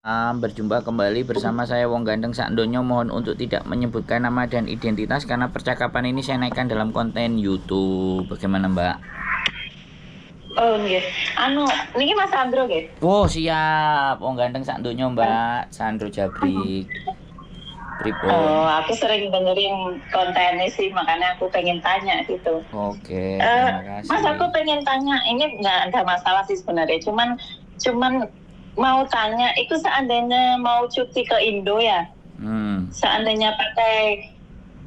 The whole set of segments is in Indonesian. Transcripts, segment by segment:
Berjumpa kembali bersama saya Wong Gandeng Sakdonyo. Mohon untuk tidak menyebutkan nama dan identitas karena percakapan ini saya naikkan dalam konten YouTube. Bagaimana, Mbak? Oh nggih. Niki Mas Sandro nggih. Oh, siap. Wong Gandeng Sakdonyo, Mbak. Sandro Jabrik. Oh, aku sering dengerin kontennya sih, makanya aku pengen tanya gitu. Oke, terima kasih. Mas, aku pengen tanya, ini nggak ada masalah sih sebenarnya, cuman mau tanya, itu seandainya mau cuti ke Indo ya, seandainya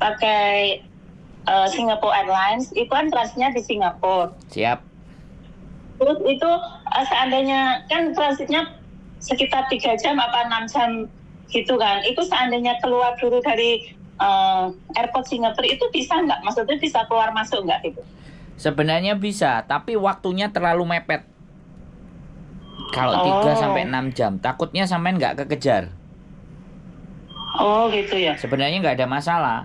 pakai Singapore Airlines, itu kan transitnya di Singapura. Siap. Terus itu seandainya kan transitnya sekitar 3 jam apa 6 jam gitu kan, itu seandainya keluar dulu dari airport Singapura itu bisa nggak? Maksudnya bisa keluar masuk nggak gitu? Sebenarnya bisa, tapi waktunya terlalu mepet. Kalau 3-6 jam, takutnya sampean nggak kekejar. Oh gitu ya. Sebenarnya nggak ada masalah.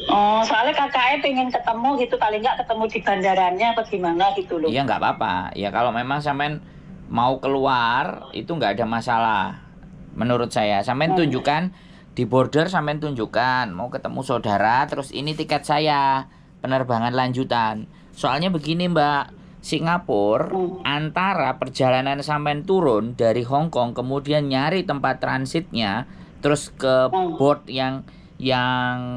Oh, soalnya kakaknya pengen ketemu gitu, paling nggak ketemu di bandaranya atau gimana gitu loh. Iya, nggak apa-apa. Ya kalau memang sampean mau keluar, itu nggak ada masalah. Menurut saya, sampean tunjukkan di border, sampean tunjukkan mau ketemu saudara, terus ini tiket saya, penerbangan lanjutan. Soalnya begini, Mbak. Singapura antara perjalanan sampean turun dari Hong Kong kemudian nyari tempat transitnya terus ke port yang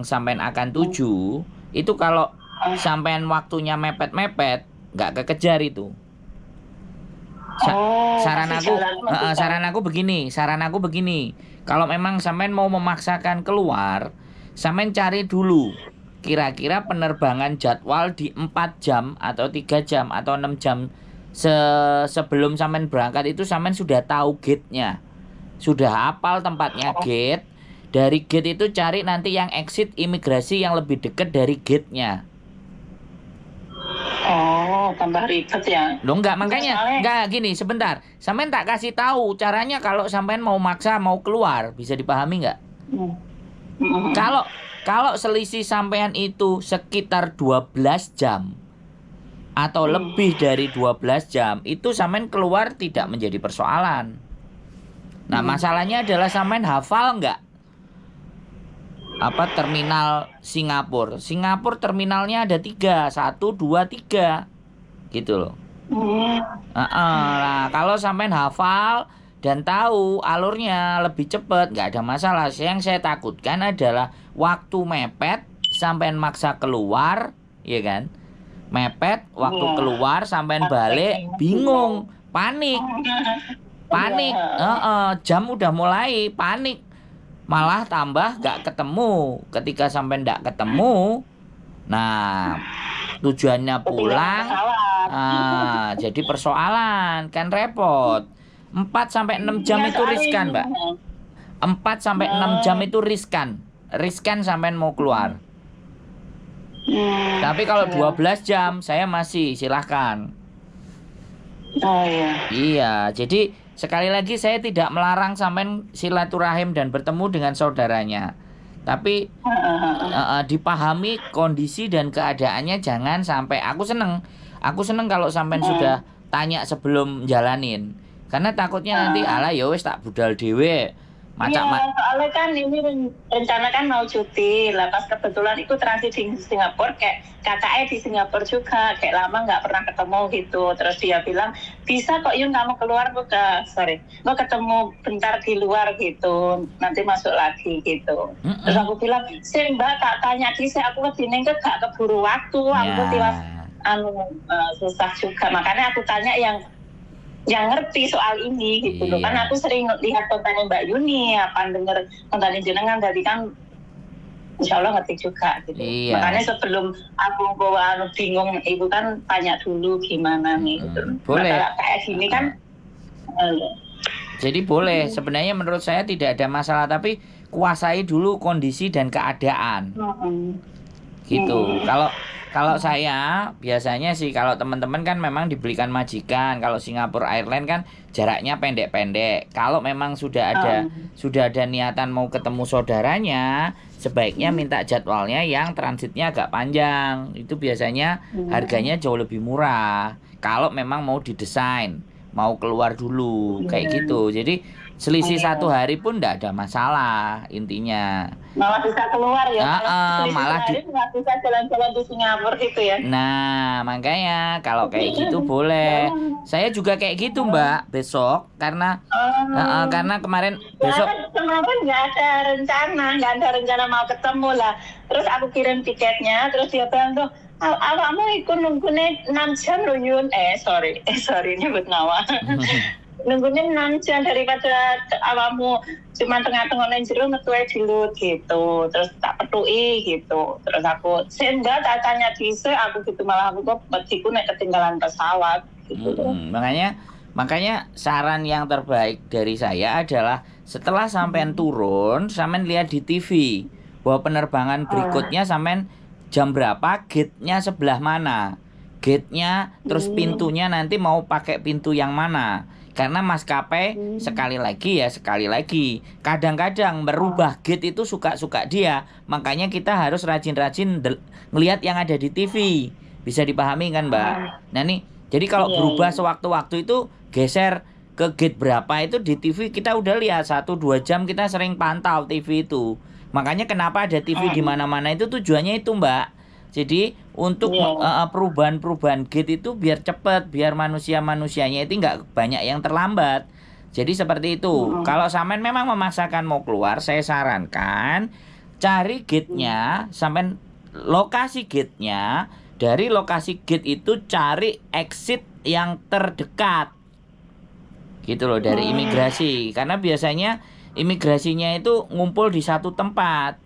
sampean akan tuju, itu kalau sampean waktunya mepet-mepet nggak kekejar itu. Saran aku begini, kalau memang sampean mau memaksakan keluar, sampean cari dulu kira-kira penerbangan jadwal di 4 jam atau 3 jam atau 6 jam sebelum sampean berangkat itu sampean sudah tahu gate-nya. Sudah hafal tempatnya gate. Dari gate itu cari nanti yang exit imigrasi yang lebih dekat dari gate-nya. Oh, tambah ribet ya. Loh enggak, makanya enggak gini, sebentar. Sampean tak kasih tahu caranya kalau sampean mau maksa mau keluar, bisa dipahami enggak? Kalau selisih sampean itu sekitar 12 jam atau lebih dari 12 jam, itu sampean keluar tidak menjadi persoalan. Nah, masalahnya adalah sampean hafal enggak apa terminal Singapura? Singapura terminalnya ada 3, 1, 2, 3 gitu loh. Nah, kalau sampean hafal dan tahu alurnya lebih cepat, nggak ada masalah. Yang saya takutkan adalah waktu mepet, sampean maksa keluar, ya kan? Mepet, waktu keluar, sampean balik, bingung, panik, jam udah mulai, panik, malah tambah nggak ketemu. Ketika sampean nggak ketemu, nah tujuannya pulang, jadi persoalan, kan repot. 4-6 jam itu riskan, Mbak. 4-6 jam itu riskan sampean mau keluar. Tapi kalau 12 jam saya masih silahkan. Oh iya. Iya, jadi sekali lagi saya tidak melarang sampean silaturahim dan bertemu dengan saudaranya. Tapi dipahami kondisi dan keadaannya, jangan sampai aku seneng kalau sampean sudah tanya sebelum jalanin. Karena takutnya nanti alah ya wis tak budal dhewe. Soalnya kan ini rencana kan mau cuti lah, pas kebetulan itu transit di Singapura, kayak kakaknya di Singapura juga, kayak lama nggak pernah ketemu gitu. Terus dia bilang bisa kok Yun kamu keluar mau ketemu bentar di luar gitu, nanti masuk lagi gitu. Terus aku bilang sih Mbak tak tanya aku kesini gak keburu waktu, aku tiwas susah juga, makanya aku tanya yang ngerti soal ini gitu loh. Kan aku sering lihat kontennya Mbak Yuni, denger kontennya jenengan, jadi kan insya Allah ngerti juga gitu. Makanya sebelum aku bingung, ibu kan tanya dulu gimana nih gitu. Boleh. Kayak gini kan jadi boleh, sebenarnya menurut saya tidak ada masalah, tapi kuasai dulu kondisi dan keadaan. Gitu. Kalau saya biasanya sih, kalau teman-teman kan memang dibelikan majikan. Kalau Singapore Airlines kan jaraknya pendek-pendek. Kalau memang sudah ada niatan mau ketemu saudaranya, sebaiknya minta jadwalnya yang transitnya agak panjang. Itu biasanya harganya jauh lebih murah. Kalau memang mau didesain mau keluar dulu kayak gitu. Jadi selisih 1 hari pun nggak ada masalah intinya. Malah bisa keluar ya. Kalau selisih Malah sehari nggak bisa jalan-jalan di Singapura gitu ya. Nah, makanya kalau kayak gitu boleh. Saya juga kayak gitu, Mbak, besok karena kemarin besok Kemarin nggak ada rencana mau ketemu lah. Terus aku kirim tiketnya, terus dia bilang tuh, awakmu ikut nunggunya 6 jam loh Yun. Sorry nyebut nama. Nunggunya 6 jam daripada awakmu cuma tengah-tengah nang jero metuwe dilut gitu. Terus tak petui gitu. Terus aku sehingga tak tanya dhisik aku gitu, malah aku kok petiku nek ketinggalan pesawat gitu. Makanya saran yang terbaik dari saya adalah setelah sampean turun, sampean lihat di TV bahwa penerbangan berikutnya sampean jam berapa, gate-nya sebelah mana. Gate-nya terus pintunya nanti mau pakai pintu yang mana. Karena maskapai sekali lagi kadang-kadang merubah gate itu suka-suka dia. Makanya kita harus rajin-rajin ngelihat yang ada di TV. Bisa dipahami kan, Mbak? Nah nih, jadi kalau berubah sewaktu-waktu itu geser ke gate berapa itu di TV kita udah lihat 1-2 jam kita sering pantau TV itu. Makanya kenapa ada TV di mana-mana itu tujuannya itu, Mbak. Jadi untuk perubahan-perubahan gate itu biar cepat, biar manusia-manusianya itu nggak banyak yang terlambat. Jadi seperti itu. Kalau sampean memang memaksakan mau keluar, saya sarankan cari gate-nya, sampean lokasi gate-nya. Dari lokasi gate itu cari exit yang terdekat. Gitu loh, dari imigrasi. Karena biasanya imigrasinya itu ngumpul di satu tempat.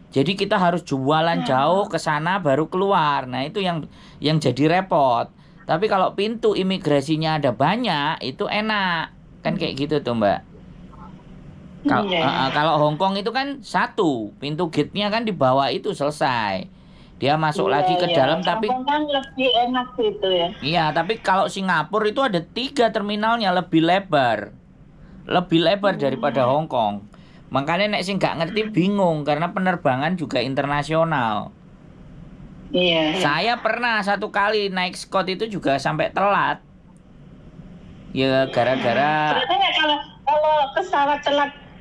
Jadi kita harus jualan jauh ke sana baru keluar. Nah, itu yang jadi repot. Tapi kalau pintu imigrasinya ada banyak, itu enak. Kan kayak gitu tuh, Mbak. Kalau Hong Kong itu kan satu, pintu gate-nya kan di bawah itu selesai. Dia masuk lagi ke dalam, tapi Hong Kong kan lebih enak gitu ya. Iya, tapi kalau Singapura itu ada 3 terminalnya lebih lebar daripada Hong Kong. Makanya nek sing nggak ngerti bingung karena penerbangan juga internasional. Iya. Saya pernah 1 kali naik Scott itu juga sampai telat. Ya gara-gara. Berarti ya kalau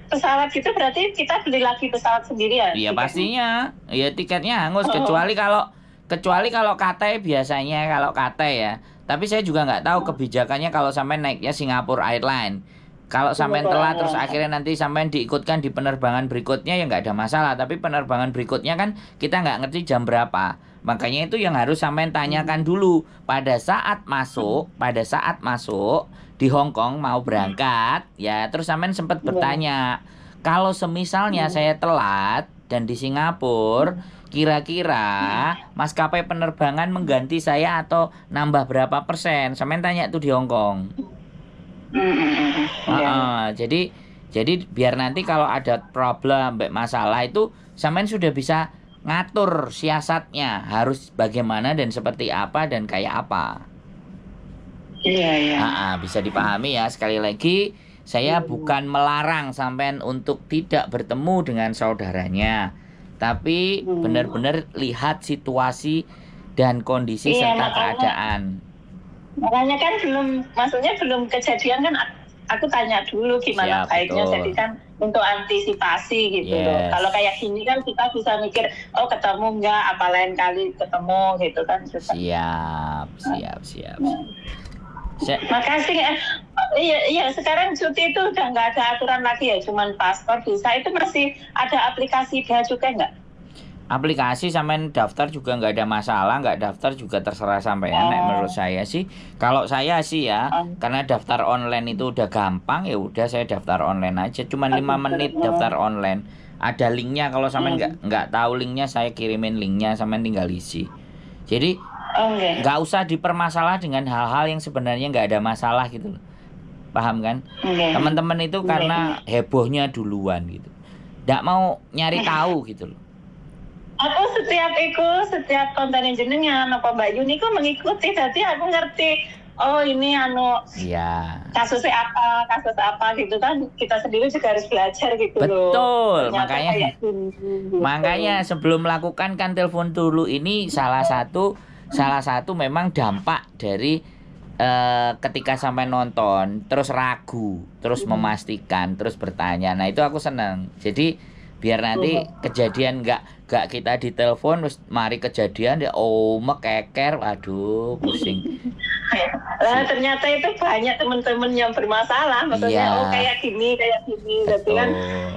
pesawat gitu berarti kita beli lagi pesawat sendiri ya? Iya pastinya. Ya tiketnya hangus kecuali kalau KT biasanya kalau KT ya. Tapi saya juga nggak tahu kebijakannya kalau sampai naiknya Singapore Airlines. Kalau sampai telat terus akhirnya nanti sampai diikutkan di penerbangan berikutnya ya nggak ada masalah. Tapi penerbangan berikutnya kan kita nggak ngerti jam berapa. Makanya itu yang harus sampai tanyakan dulu pada saat masuk di Hong Kong mau berangkat ya. Terus sampai sempat bertanya kalau semisalnya saya telat dan di Singapura kira-kira maskapai penerbangan mengganti saya atau nambah berapa persen. Sampai tanya tuh di Hong Kong. Jadi biar nanti kalau ada problem masalah itu sampean sudah bisa ngatur siasatnya harus bagaimana dan seperti apa dan kayak apa. Iya. Bisa dipahami ya. Sekali lagi saya bukan melarang sampean untuk tidak bertemu dengan saudaranya, tapi benar-benar lihat situasi dan kondisi serta keadaan. Makanya kan belum kejadian kan aku tanya dulu gimana baiknya. Jadi kan untuk antisipasi gitu loh. Kalau kayak gini kan kita bisa mikir ketemu enggak, apa lain kali ketemu gitu kan. Siap. Makasih ya. Iya sekarang cuti itu udah nggak ada aturan lagi ya, cuman paspor visa. Itu masih ada aplikasi bea cukai nggak? Aplikasi sampean daftar juga nggak ada masalah, nggak daftar juga terserah sampean. Menurut saya sih, kalau saya sih ya, karena daftar online itu udah gampang ya udah saya daftar online aja, cuman 5 menit daftar online. Ada linknya, kalau sampean nggak tahu linknya saya kirimin linknya, sampean tinggal isi. Jadi nggak usah dipermasalah dengan hal-hal yang sebenarnya nggak ada masalah gitu, paham kan? Teman-teman itu karena hebohnya duluan gitu, nggak mau nyari tahu gitu loh. Aku setiap konten jenengan apa Mbak Yuni ku mengikuti, jadi aku ngerti ini kasus apa gitu kan, kita sendiri juga harus belajar gitu. Betul, makanya sebelum melakukan kan telepon dulu ini salah satu memang dampak dari ketika sampai nonton terus ragu, terus memastikan, terus bertanya. Nah, itu aku seneng. Jadi biar nanti kejadian nggak kita ditelepon terus mari kejadian ya keker, aduh pusing. Lah ternyata itu banyak teman-teman yang bermasalah, maksudnya Iya, kayak gini, jadi kan betul.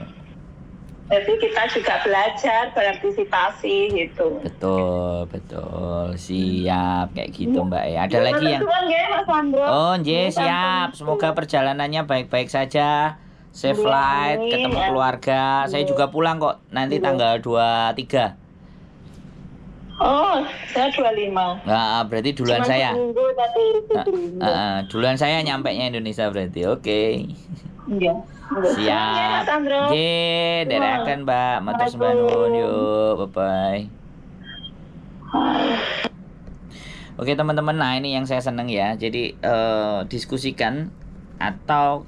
jadi kita juga belajar berantisipasi gitu. Betul. Siap kayak gitu, Mbak ya. Ada lagi yang Teman-teman ya, Mas Sandro. Oh, nggih, siap. Semoga perjalanannya baik-baik saja. Safe Iya, flight, amin. ketemu keluarga. Saya juga pulang kok nanti tanggal 23. Oh, saya 25. Nah, berarti duluan Cuma saya. seminggu tapi seminggu. Duluan saya nyampe nya Indonesia berarti. Oke. Iya. Siap. Mas Sandro. Nggih, derakan, Mbak. Matur sembah nuwun. Yuk, bye-bye. Oke teman-teman, nah ini yang saya seneng ya. Jadi diskusikan atau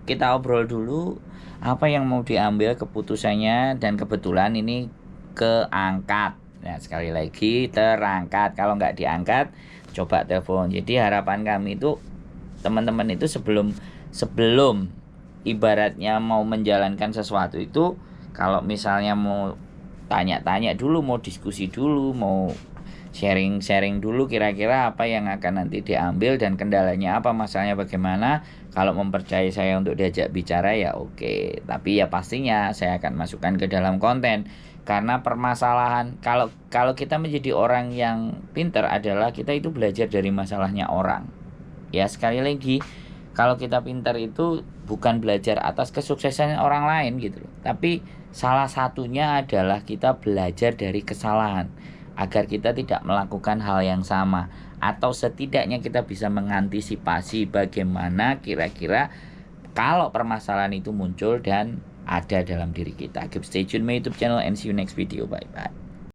kita obrol dulu apa yang mau diambil keputusannya, dan kebetulan ini keangkat. Nah, sekali lagi terangkat. Kalau nggak diangkat, coba telepon. Jadi harapan kami itu teman-teman itu sebelum ibaratnya mau menjalankan sesuatu itu, kalau misalnya mau tanya-tanya dulu, mau diskusi dulu, mau sharing dulu kira-kira apa yang akan nanti diambil dan kendalanya apa, masalahnya bagaimana. Kalau mempercayai saya untuk diajak bicara ya oke, tapi ya pastinya saya akan masukkan ke dalam konten. Karena permasalahan, kalau kita menjadi orang yang pintar adalah kita itu belajar dari masalahnya orang. Ya sekali lagi, kalau kita pintar itu bukan belajar atas kesuksesan orang lain gitu loh, tapi salah satunya adalah kita belajar dari kesalahan agar kita tidak melakukan hal yang sama, atau setidaknya kita bisa mengantisipasi bagaimana kira-kira kalau permasalahan itu muncul dan ada dalam diri kita. Keep stay tune my YouTube channel and see you next video. Bye bye.